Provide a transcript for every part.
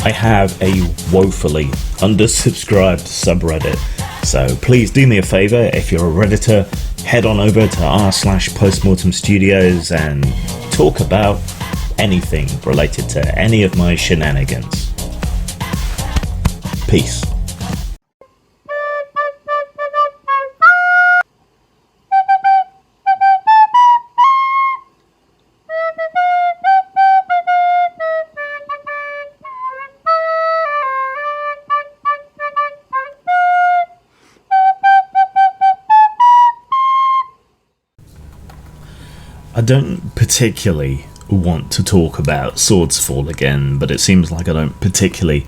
I have a woefully undersubscribed subreddit, so please do me a favour. If you're a Redditor, head on over to r/postmortem studios and talk about anything related to any of my shenanigans. Peace. I don't particularly want to talk about Swordsfall again, but it seems like I don't particularly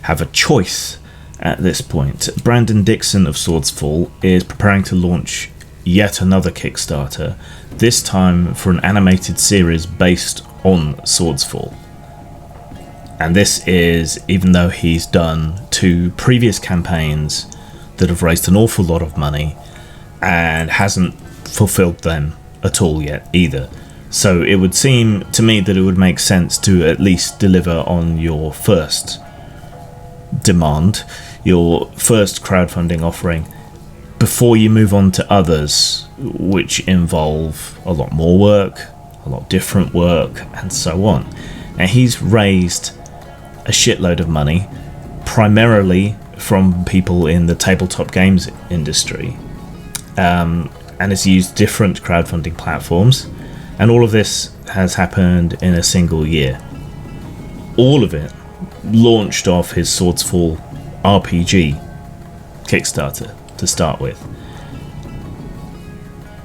have a choice at this point. Brandon Dixon of Swordsfall is preparing to launch yet another Kickstarter, this time for an animated series based on Swordsfall. And this is even though he's done 2 previous campaigns that have raised an awful lot of money and hasn't fulfilled them at all yet either. So it would seem to me that it would make sense to at least deliver on your first demand, your first crowdfunding offering, before you move on to others which involve a lot more work, a lot different work, and so on. Now he's raised a shitload of money, primarily from people in the tabletop games industry, and has used different crowdfunding platforms, and all of this has happened in a single year. All of it launched off his Swordsfall RPG Kickstarter to start with.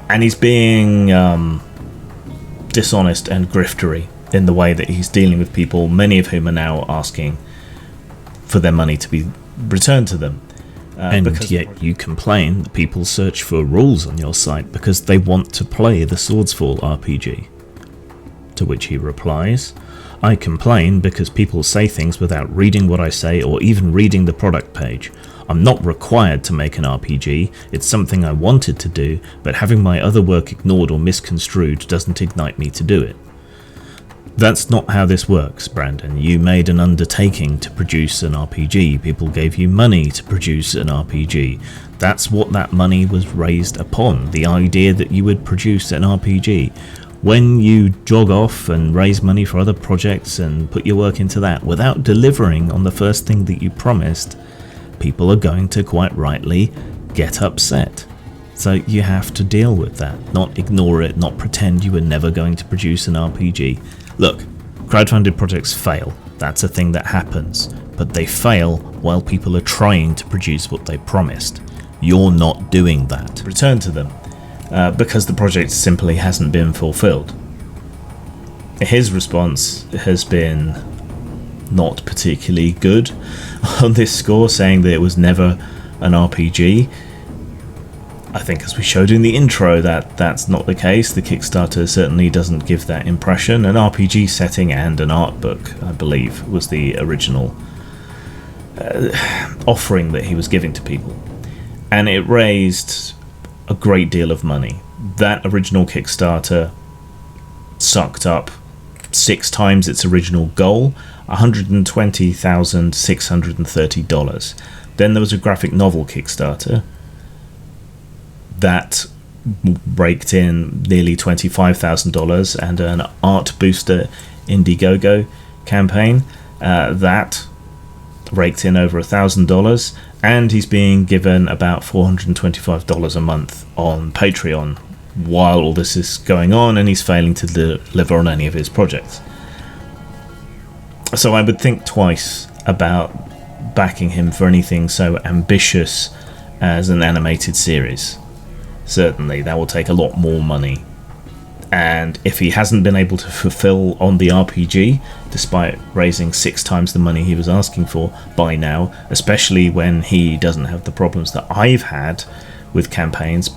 And he's being dishonest and griftery in the way that he's dealing with people, many of whom are now asking for their money to be returned to them. And yet you complain that people search for rules on your site because they want to play the Swordsfall RPG. To which he replies, I complain because people say things without reading what I say or even reading the product page. I'm not required to make an RPG, it's something I wanted to do, but having my other work ignored or misconstrued doesn't ignite me to do it. That's not how this works, Brandon. You made an undertaking to produce an RPG. People gave you money to produce an RPG. That's what that money was raised upon, the idea that you would produce an RPG. When you jog off and raise money for other projects and put your work into that without delivering on the first thing that you promised, people are going to quite rightly get upset. So you have to deal with that, not ignore it, not pretend you were never going to produce an RPG. Look, crowdfunded projects fail. That's a thing that happens. But they fail while people are trying to produce what they promised. You're not doing that. Return to them, because the project simply hasn't been fulfilled. His response has been not particularly good on this score, saying that it was never an RPG. I think, as we showed in the intro, that's not the case. The Kickstarter certainly doesn't give that impression. An RPG setting and an art book, I believe, was the original offering that he was giving to people. And it raised a great deal of money. That original Kickstarter sucked up 6 times its original goal, $120,630. Then there was a graphic novel Kickstarter that raked in nearly $25,000, and an art booster Indiegogo campaign that raked in over $1,000, and he's being given about $425 a month on Patreon while all this is going on, and he's failing to deliver on any of his projects. So I would think twice about backing him for anything so ambitious as an animated series. Certainly, that will take a lot more money. And if he hasn't been able to fulfill on the RPG, despite raising 6 times the money he was asking for by now, especially when he doesn't have the problems that I've had with campaigns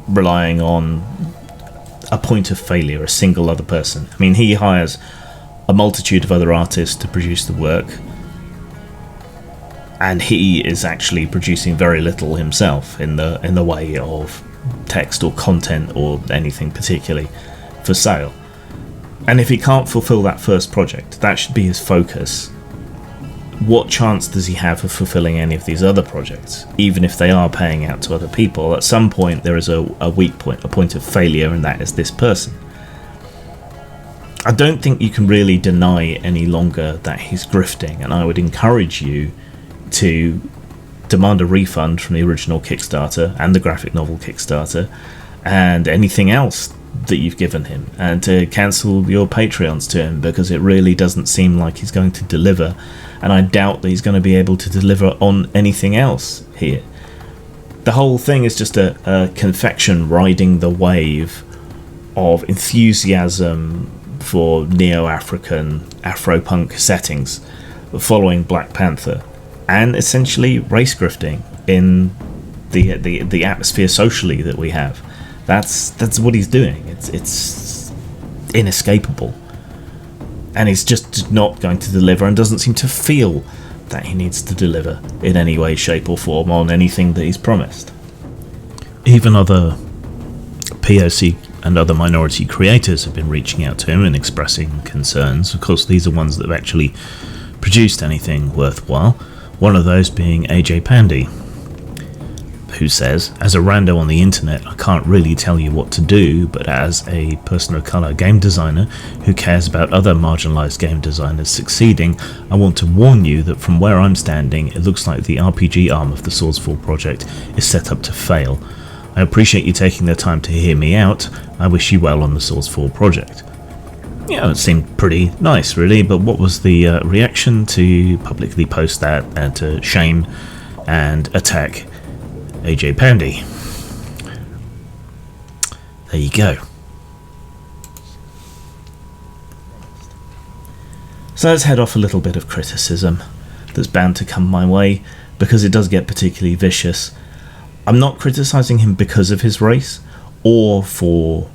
relying on a point of failure, a single other person. I mean, he hires a multitude of other artists to produce the work, and he is actually producing very little himself in the way of text or content or anything particularly for sale. And if he can't fulfill that first project, that should be his focus. what chance does he have of fulfilling any of these other projects? Even if they are paying out to other people, at some point there is a weak point, a point of failure, and that is this person. I don't think you can really deny any longer that he's grifting, and I would encourage you to demand a refund from the original Kickstarter and the graphic novel Kickstarter and anything else that you've given him, and to cancel your Patreons to him, because it really doesn't seem like he's going to deliver, and I doubt that he's going to be able to deliver on anything else here. The whole thing is just a confection riding the wave of enthusiasm for neo-African Afro-punk settings following Black Panther, and essentially race grifting in the atmosphere socially that we have. That's what he's doing. It's inescapable, and he's just not going to deliver, and doesn't seem to feel that he needs to deliver in any way, shape or form on anything that he's promised. Even other POC and other minority creators have been reaching out to him and expressing concerns. Of course, these are ones that have actually produced anything worthwhile. One of those being AJ Pandy, who says, as a rando on the internet, I can't really tell you what to do, but as a person of colour game designer who cares about other marginalised game designers succeeding, I want to warn you that from where I'm standing, it looks like the RPG arm of the Swordsfall project is set up to fail. I appreciate you taking the time to hear me out. I wish you well on the Swordsfall project. Yeah, it seemed pretty nice, really, but what was the reaction to publicly post that and to shame and attack AJ Pandy? There you go. So let's head off a little bit of criticism that's bound to come my way, because it does get particularly vicious. I'm not criticising him because of his race or for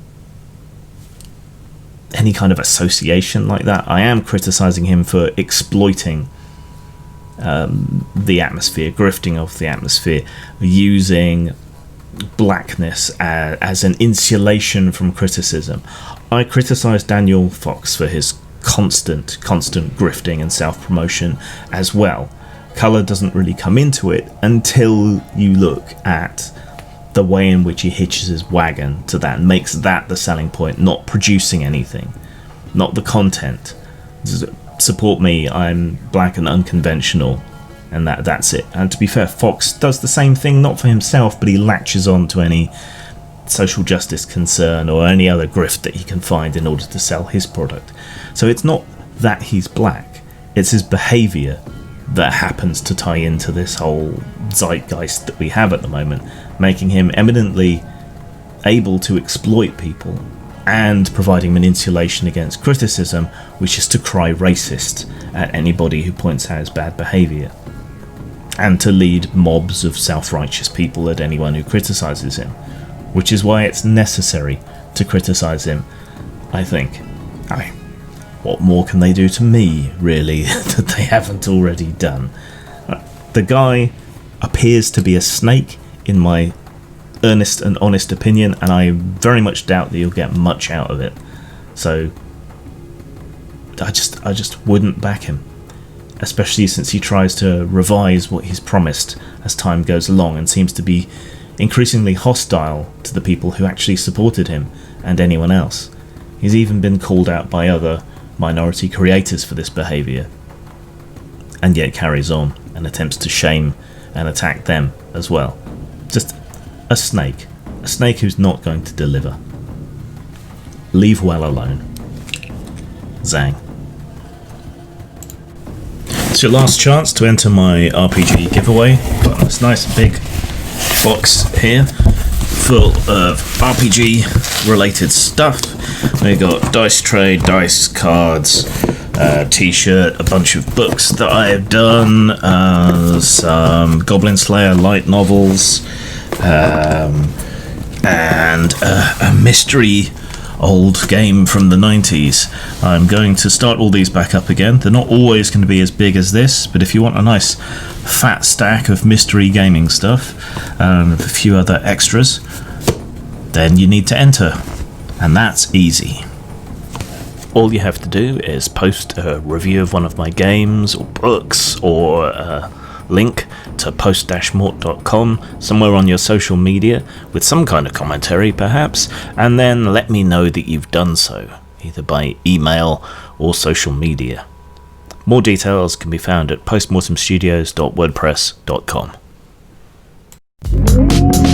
any kind of association like that. I am criticising him for exploiting the atmosphere, grifting off the atmosphere, using blackness as an insulation from criticism. I criticise Daniel Fox for his constant grifting and self-promotion as well. Colour doesn't really come into it until you look at the way in which he hitches his wagon to that and makes that the selling point, not producing anything, not the content. Support me, I'm black and unconventional, and that's it. And to be fair, Fox does the same thing, not for himself, but he latches on to any social justice concern or any other grift that he can find in order to sell his product. So it's not that he's black, it's his behaviour that happens to tie into this whole zeitgeist that we have at the moment, making him eminently able to exploit people and providing him an insulation against criticism, which is to cry racist at anybody who points out his bad behaviour, and to lead mobs of self-righteous people at anyone who criticises him, which is why it's necessary to criticise him, I think. What more can they do to me, really, that they haven't already done? The guy appears to be a snake, in my earnest and honest opinion, and I very much doubt that you'll get much out of it. So I just wouldn't back him, especially since he tries to revise what he's promised as time goes along and seems to be increasingly hostile to the people who actually supported him and anyone else. He's even been called out by other minority creators for this behaviour, and yet carries on and attempts to shame and attack them as well. Just a snake who's not going to deliver. Leave well alone. Zang. It's your last chance to enter my RPG giveaway. Got this nice big box here full of RPG related stuff. We got dice tray, dice cards, t-shirt, a bunch of books that I have done, some Goblin Slayer light novels, and a mystery old game from the 90s. I'm going to start all these back up again. They're not always going to be as big as this, but if you want a nice fat stack of mystery gaming stuff and a few other extras, then you need to enter, and that's easy. All you have to do is post a review of one of my games or books, or a link to post-mort.com somewhere on your social media with some kind of commentary perhaps, and then let me know that you've done so, either by email or social media. More details can be found at postmortemstudios.wordpress.com.